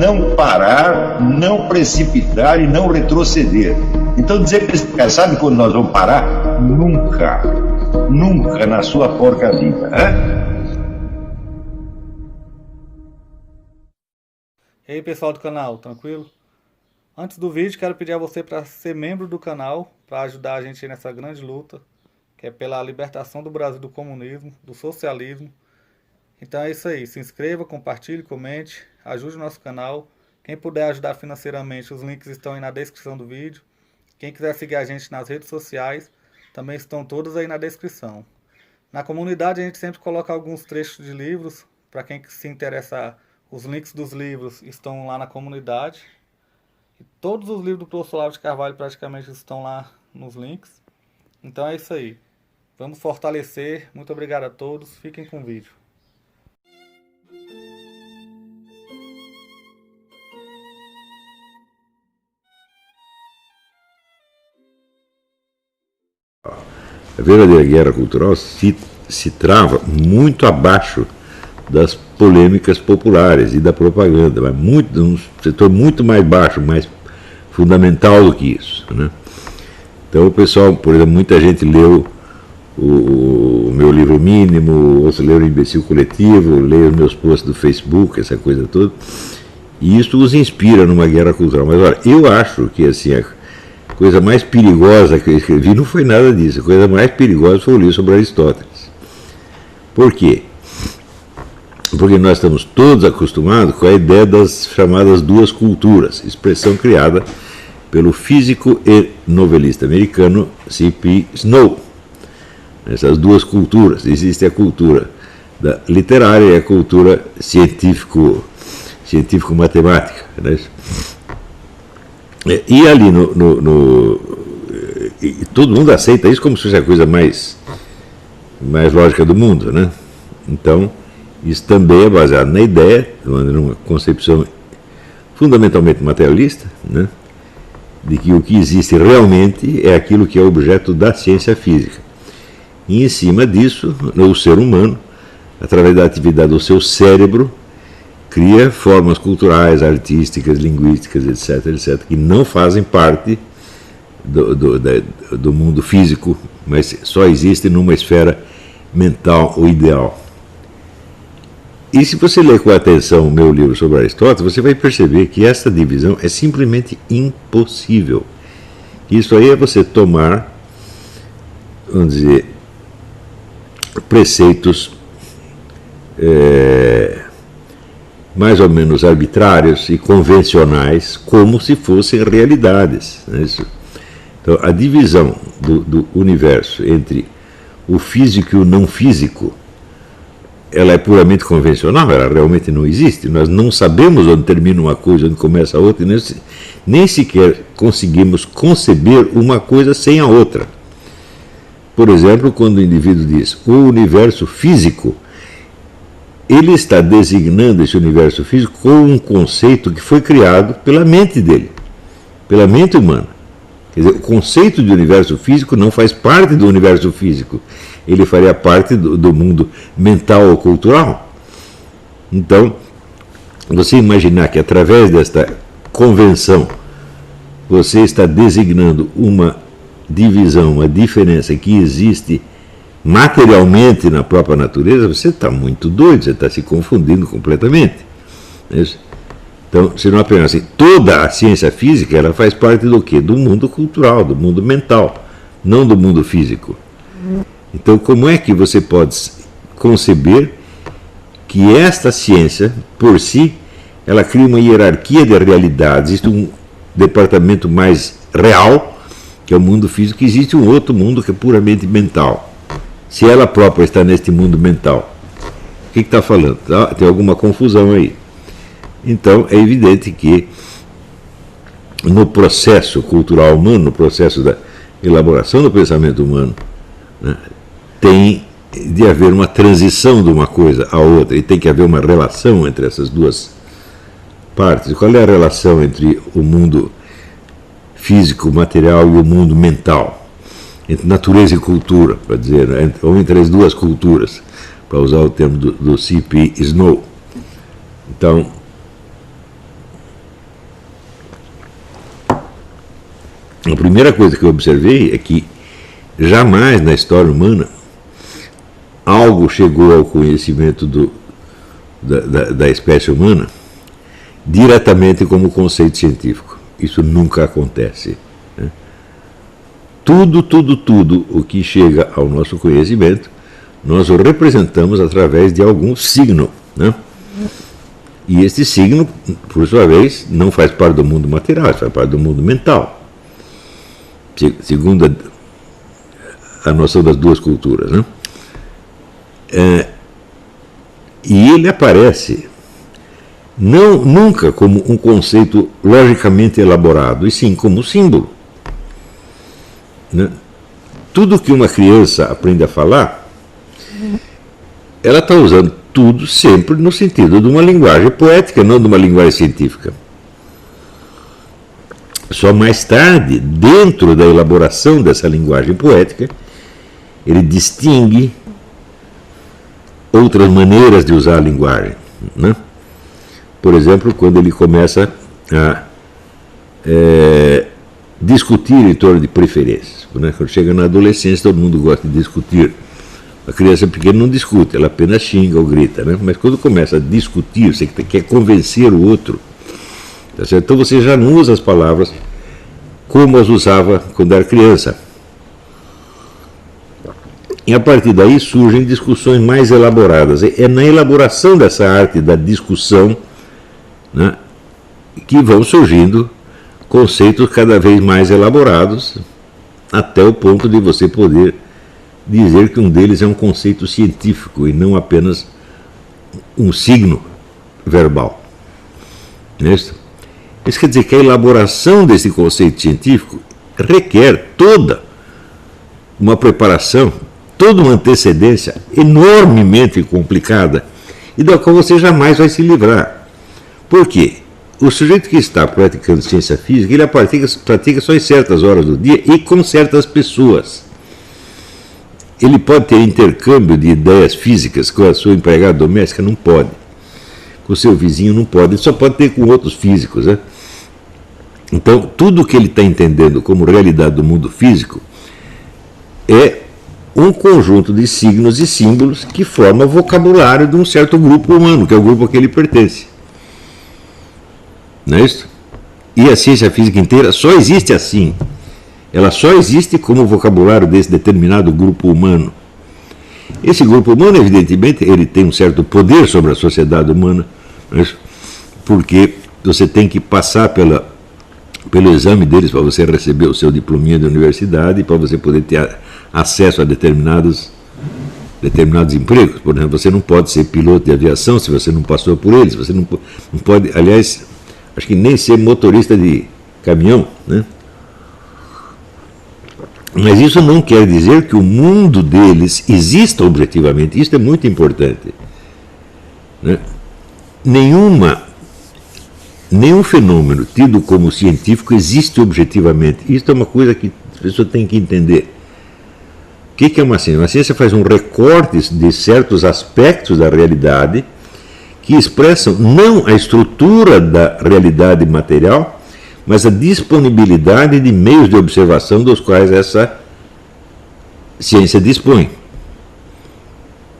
não parar, não precipitar e não retroceder. Então dizer para esse cara, sabe quando nós vamos parar? Nunca. Nunca na sua porca vida. E aí pessoal do canal, tranquilo? Antes do vídeo, quero pedir a você para ser membro do canal, para ajudar a gente nessa grande luta, que é pela libertação do Brasil do comunismo, do socialismo. Então é isso aí, se inscreva, compartilhe, comente, ajude o nosso canal. Quem puder ajudar financeiramente, os links estão aí na descrição do vídeo. Quem quiser seguir a gente nas redes sociais, também estão todos aí na descrição. Na comunidade a gente sempre coloca alguns trechos de livros, para quem se interessar, os links dos livros estão lá na comunidade. E todos os livros do professor Olavo de Carvalho praticamente estão lá nos links. Então é isso aí. Vamos fortalecer. Muito obrigado a todos. Fiquem com o vídeo. A verdadeira guerra cultural se trava muito abaixo das polêmicas populares e da propaganda, mas num setor muito mais baixo, mais fundamental do que isso, né? Então o pessoal, por exemplo, muita gente leu o meu livro mínimo, outros leram o Imbecil Coletivo, leram os meus posts do Facebook, essa coisa toda, e isso os inspira numa guerra cultural. Mas olha, eu acho que assim, a coisa mais perigosa que eu escrevi não foi nada disso. A coisa mais perigosa foi o livro sobre Aristóteles. Por quê? Porque nós estamos todos acostumados com a ideia das chamadas duas culturas, expressão criada pelo físico e novelista americano C.P. Snow. Essas duas culturas, existe a cultura literária e a cultura científico-matemática, né? E ali e todo mundo aceita isso como se fosse a coisa mais lógica do mundo, né? Então, isso também é baseado na ideia, numa concepção fundamentalmente materialista, né? De que o que existe realmente é aquilo que é objeto da ciência física. E em cima disso, o ser humano, através da atividade do seu cérebro, cria formas culturais, artísticas, linguísticas, etc., que não fazem parte do mundo físico, mas só existem numa esfera mental ou ideal. E se você ler com atenção o meu livro sobre Aristóteles, você vai perceber que essa divisão é simplesmente impossível. Isso aí é você tomar, vamos dizer, preceitos mais ou menos arbitrários e convencionais, como se fossem realidades. Né? Então, a divisão do universo entre o físico e o não físico, ela é puramente convencional, ela realmente não existe. Nós não sabemos onde termina uma coisa, onde começa a outra, e nem sequer conseguimos conceber uma coisa sem a outra. Por exemplo, quando o indivíduo diz o universo físico, ele está designando esse universo físico com um conceito que foi criado pela mente dele, pela mente humana. Quer dizer, o conceito de universo físico não faz parte do universo físico, ele faria parte do mundo mental ou cultural. Então, você imaginar que através desta convenção você está designando uma divisão, uma diferença que existe materialmente na própria natureza, você está muito doido, você está se confundindo completamente. Então, se não apenas assim, toda a ciência física ela faz parte do quê? Do mundo cultural, do mundo mental, não do mundo físico. Então, como é que você pode conceber que esta ciência, por si, ela cria uma hierarquia de realidades? Existe um departamento mais real, que é o mundo físico, e existe um outro mundo que é puramente mental. Se ela própria está neste mundo mental, o que está falando? Tem alguma confusão aí. Então, é evidente que no processo cultural humano, no processo da elaboração do pensamento humano, né, tem de haver uma transição de uma coisa à outra, e tem que haver uma relação entre essas duas partes. Qual é a relação entre o mundo físico, material, e o mundo mental? Entre natureza e cultura, para dizer, né? Ou entre as duas culturas, para usar o termo do C.P. Snow. Então, A primeira coisa que eu observei é que jamais na história humana algo chegou ao conhecimento da espécie humana diretamente como conceito científico. Isso nunca acontece. Né? Tudo o que chega ao nosso conhecimento, nós o representamos através de algum signo. Né? E este signo, por sua vez, não faz parte do mundo material, faz parte do mundo mental. Segundo a noção das duas culturas. Né? E ele aparece nunca como um conceito logicamente elaborado, e sim como símbolo. Né? Tudo que uma criança aprende a falar, ela está usando tudo sempre no sentido de uma linguagem poética, não de uma linguagem científica. Só mais tarde, dentro da elaboração dessa linguagem poética, ele distingue outras maneiras de usar a linguagem. Né? Por exemplo, quando ele começa a discutir em torno de preferências. Né? Quando chega na adolescência, todo mundo gosta de discutir. A criança pequena não discute, ela apenas xinga ou grita. Né? Mas quando começa a discutir, você quer convencer o outro, tá certo? Então você já não usa as palavras como as usava quando era criança. E a partir daí surgem discussões mais elaboradas. É na elaboração dessa arte da discussão, né, que vão surgindo conceitos cada vez mais elaborados, até o ponto de você poder dizer que um deles é um conceito científico e não apenas um signo verbal. Isso quer dizer que a elaboração desse conceito científico requer toda uma preparação, toda uma antecedência enormemente complicada e da qual você jamais vai se livrar. Por quê? O sujeito que está praticando ciência física, ele pratica só em certas horas do dia e com certas pessoas. Ele pode ter intercâmbio de ideias físicas com a sua empregada doméstica? Não pode. Com o seu vizinho não pode. Ele só pode ter com outros físicos. Né? Então, tudo que ele está entendendo como realidade do mundo físico é um conjunto de signos e símbolos que forma o vocabulário de um certo grupo humano, que é o grupo a que ele pertence. Não é isso? E a ciência física inteira só existe assim. Ela só existe como vocabulário desse determinado grupo humano. Esse grupo humano, evidentemente, ele tem um certo poder sobre a sociedade humana, não é isso? Porque você tem que passar pelo exame deles para você receber o seu diplominha de universidade e para você poder ter acesso a determinados empregos. Por exemplo, você não pode ser piloto de aviação se você não passou por eles. Você não pode, aliás, acho que nem ser motorista de caminhão, né? Mas isso não quer dizer que o mundo deles exista objetivamente. Isso é muito importante. Né? Nenhum fenômeno tido como científico existe objetivamente. Isso é uma coisa que a pessoa tem que entender. O que é uma ciência? Uma ciência faz um recorte de certos aspectos da realidade que expressam não a estrutura da realidade material, mas a disponibilidade de meios de observação dos quais essa ciência dispõe.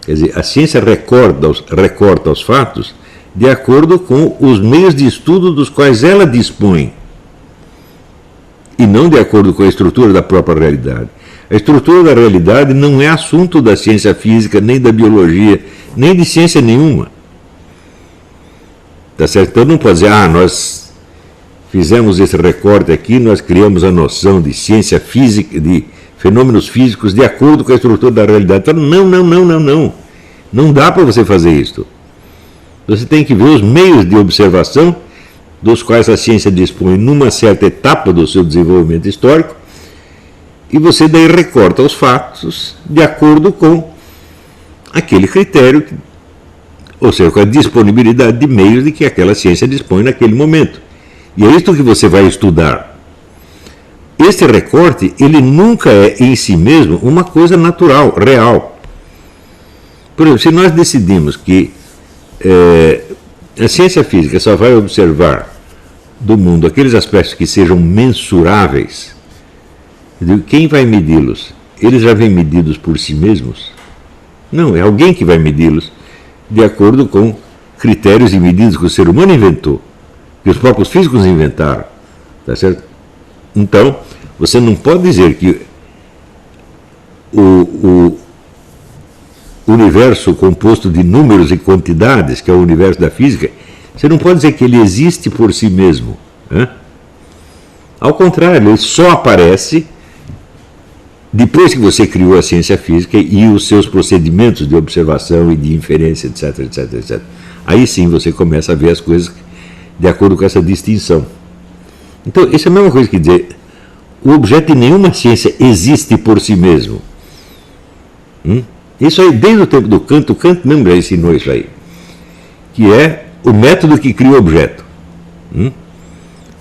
Quer dizer, a ciência recorta os fatos de acordo com os meios de estudo dos quais ela dispõe, e não de acordo com a estrutura da própria realidade. A estrutura da realidade não é assunto da ciência física, nem da biologia, nem de ciência nenhuma. Tá certo? Então não pode dizer, nós fizemos esse recorte aqui, nós criamos a noção de ciência física, de fenômenos físicos de acordo com a estrutura da realidade. Então, não. Não dá para você fazer isso. Você tem que ver os meios de observação dos quais a ciência dispõe numa certa etapa do seu desenvolvimento histórico, e você daí recorta os fatos de acordo com aquele critério, ou seja, com a disponibilidade de meios de que aquela ciência dispõe naquele momento. E é isto que você vai estudar. Este recorte, ele nunca é em si mesmo uma coisa natural, real. Por exemplo, se nós decidimos que a ciência física só vai observar do mundo aqueles aspectos que sejam mensuráveis, Quem vai medi-los? Eles já vêm medidos por si mesmos? Não, é alguém que vai medi-los de acordo com critérios e medidas que o ser humano inventou, que os próprios físicos inventaram. Tá certo? Então, você não pode dizer que o universo composto de números e quantidades, que é o universo da física, você não pode dizer que ele existe por si mesmo. Né? Ao contrário, ele só aparece depois que você criou a ciência física e os seus procedimentos de observação e de inferência, etc, etc, etc. Aí sim você começa a ver as coisas de acordo com essa distinção. Então, isso é a mesma coisa que dizer, o objeto de nenhuma ciência existe por si mesmo. Isso aí, desde o tempo do Kant, o Kant mesmo já ensinou isso aí, que é o método que cria o objeto.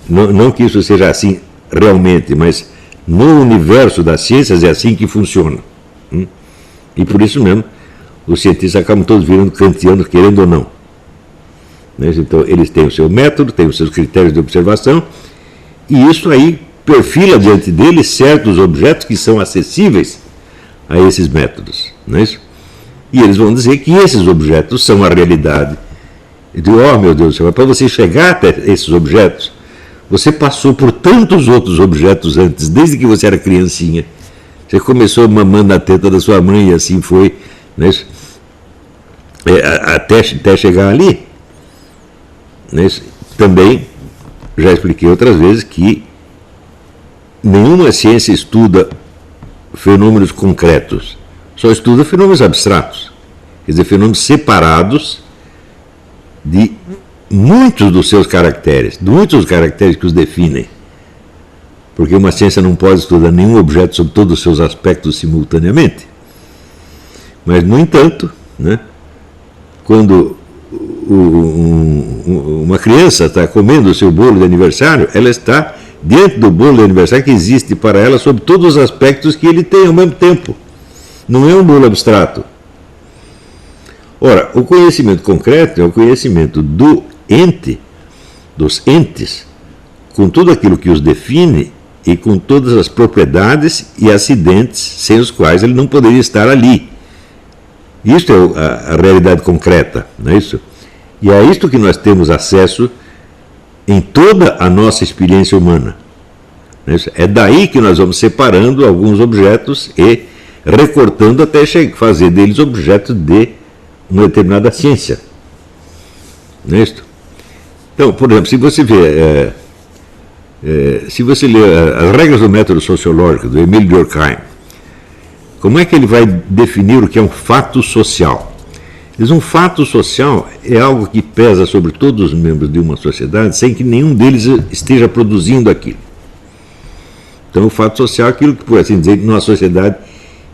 Não que isso seja assim realmente, mas no universo das ciências é assim que funciona. E por isso mesmo, os cientistas acabam todos virando kantianos, querendo ou não. Então, eles têm o seu método, têm os seus critérios de observação, e isso aí perfila diante deles certos objetos que são acessíveis a esses métodos. Não é isso? E eles vão dizer que esses objetos são a realidade. E digo, oh meu Deus do céu, mas para você chegar até esses objetos, você passou por tantos outros objetos antes, desde que você era criancinha. Você começou mamando a teta da sua mãe e assim foi, né? Até chegar ali. Né? Também já expliquei outras vezes que nenhuma ciência estuda fenômenos concretos, só estuda fenômenos abstratos, quer dizer, fenômenos separados de muitos dos seus caracteres, muitos dos caracteres que os definem. Porque uma ciência não pode estudar nenhum objeto sob todos os seus aspectos simultaneamente. Mas, no entanto, né, quando uma criança está comendo o seu bolo de aniversário, ela está diante do bolo de aniversário que existe para ela sob todos os aspectos que ele tem ao mesmo tempo. Não é um bolo abstrato. Ora, o conhecimento concreto é o conhecimento do ente, dos entes, com tudo aquilo que os define e com todas as propriedades e acidentes sem os quais ele não poderia estar ali. Isto é a realidade concreta, não é isso? E é isto que nós temos acesso em toda a nossa experiência humana. Não é isso? É daí que nós vamos separando alguns objetos e recortando até fazer deles objetos de uma determinada ciência. Não é isso? Então, por exemplo, se você vê, se você lê as regras do método sociológico do Emile Durkheim, como é que ele vai definir o que é um fato social? Diz, um fato social é algo que pesa sobre todos os membros de uma sociedade sem que nenhum deles esteja produzindo aquilo. Então, o fato social é aquilo que, por assim dizer, numa sociedade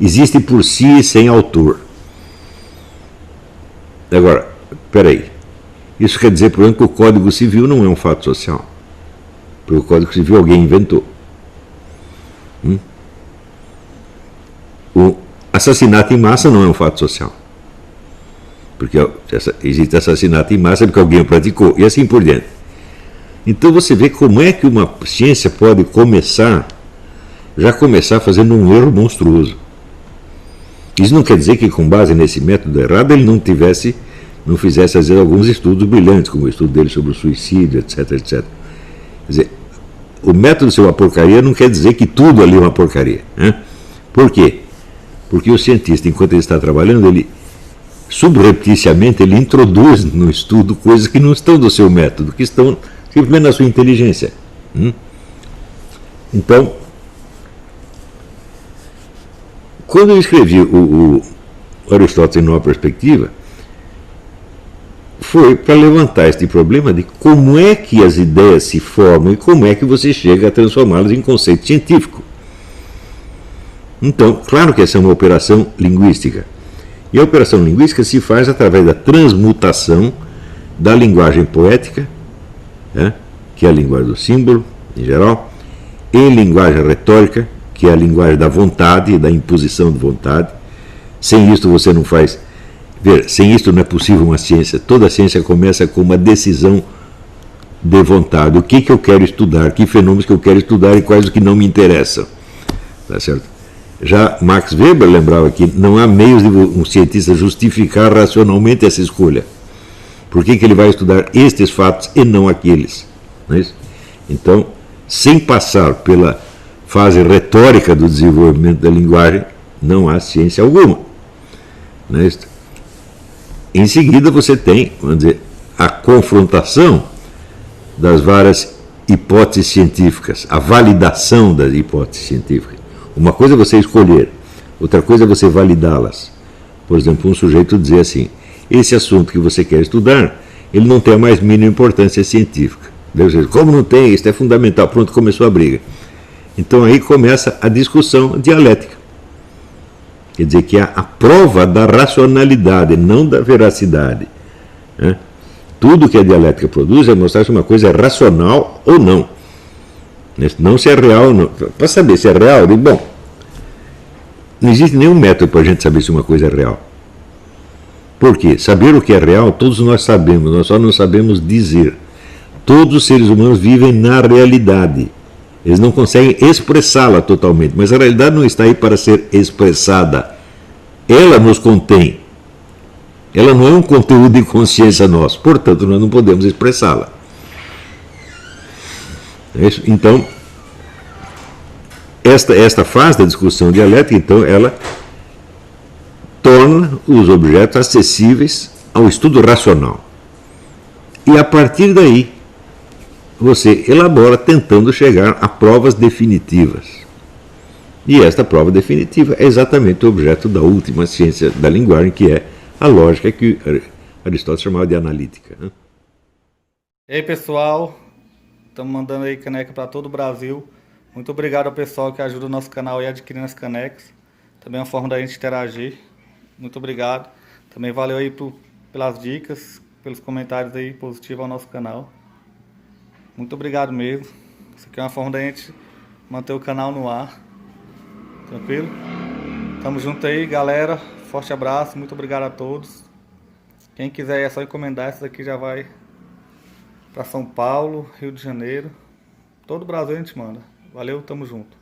existe por si sem autor. Agora, espera aí. Isso quer dizer, por exemplo, que o Código Civil não é um fato social. Porque o Código Civil alguém inventou. O assassinato em massa não é um fato social. Porque existe assassinato em massa porque alguém o praticou, e assim por diante. Então você vê como é que uma ciência pode começar fazendo um erro monstruoso. Isso não quer dizer que, com base nesse método errado, ele não fizesse, às vezes, alguns estudos brilhantes, como o estudo dele sobre o suicídio, etc, etc. Quer dizer, o método ser uma porcaria não quer dizer que tudo ali é uma porcaria. Né? Por quê? Porque o cientista, enquanto ele está trabalhando, ele subrepticiamente ele introduz no estudo coisas que não estão do seu método, que estão simplesmente na sua inteligência. Então, quando eu escrevi o Aristóteles em Nova Perspectiva, foi para levantar este problema de como é que as ideias se formam e como é que você chega a transformá-las em conceito científico. Então, claro que essa é uma operação linguística. E a operação linguística se faz através da transmutação da linguagem poética, que é a linguagem do símbolo, em geral, e linguagem retórica, que é a linguagem da vontade, da imposição de vontade. Sem isto você não faz... sem isto não é possível uma ciência. Toda ciência começa com uma decisão de vontade. O que eu quero estudar, que fenômenos que eu quero estudar e quais os que não me interessam. Tá certo? Já Max Weber lembrava que não há meios de um cientista justificar racionalmente essa escolha. Por que ele vai estudar estes fatos e não aqueles? Não é isso? Então, sem passar pela fase retórica do desenvolvimento da linguagem, não há ciência alguma. Não é isso? Em seguida, você tem, vamos dizer, a confrontação das várias hipóteses científicas, a validação das hipóteses científicas. Uma coisa é você escolher, outra coisa é você validá-las. Por exemplo, um sujeito dizer assim, esse assunto que você quer estudar, ele não tem a mais mínima importância científica. Como não tem, isso é fundamental, pronto, começou a briga. Então aí começa a discussão dialética. Quer dizer que é a prova da racionalidade, não da veracidade. Né? Tudo que a dialética produz é mostrar se uma coisa é racional ou não. Não se é real ou não. Para saber se é real, bom, não existe nenhum método para a gente saber se uma coisa é real. Por quê? Saber o que é real, todos nós sabemos, nós só não sabemos dizer. Todos os seres humanos vivem na realidade. Eles não conseguem expressá-la totalmente, mas a realidade não está aí para ser expressada. Ela nos contém. Ela não é um conteúdo de consciência nosso, portanto nós não podemos expressá-la. Então, esta fase da discussão dialética, então, ela torna os objetos acessíveis ao estudo racional. E a partir daí, você elabora tentando chegar a provas definitivas. E esta prova definitiva é exatamente o objeto da última ciência da linguagem, que é a lógica que Aristóteles chamava de analítica. Né? E aí, pessoal, estamos mandando aí caneca para todo o Brasil. Muito obrigado ao pessoal que ajuda o nosso canal aí adquirindo as canecas. Também é uma forma da gente interagir. Muito obrigado. Também valeu aí pelas dicas, pelos comentários aí positivos ao nosso canal. Muito obrigado mesmo. Isso aqui é uma forma da gente manter o canal no ar. Tranquilo? Tamo junto aí, galera. Forte abraço. Muito obrigado a todos. Quem quiser é só encomendar. Essa daqui já vai para São Paulo, Rio de Janeiro. Todo o Brasil a gente manda. Valeu, tamo junto.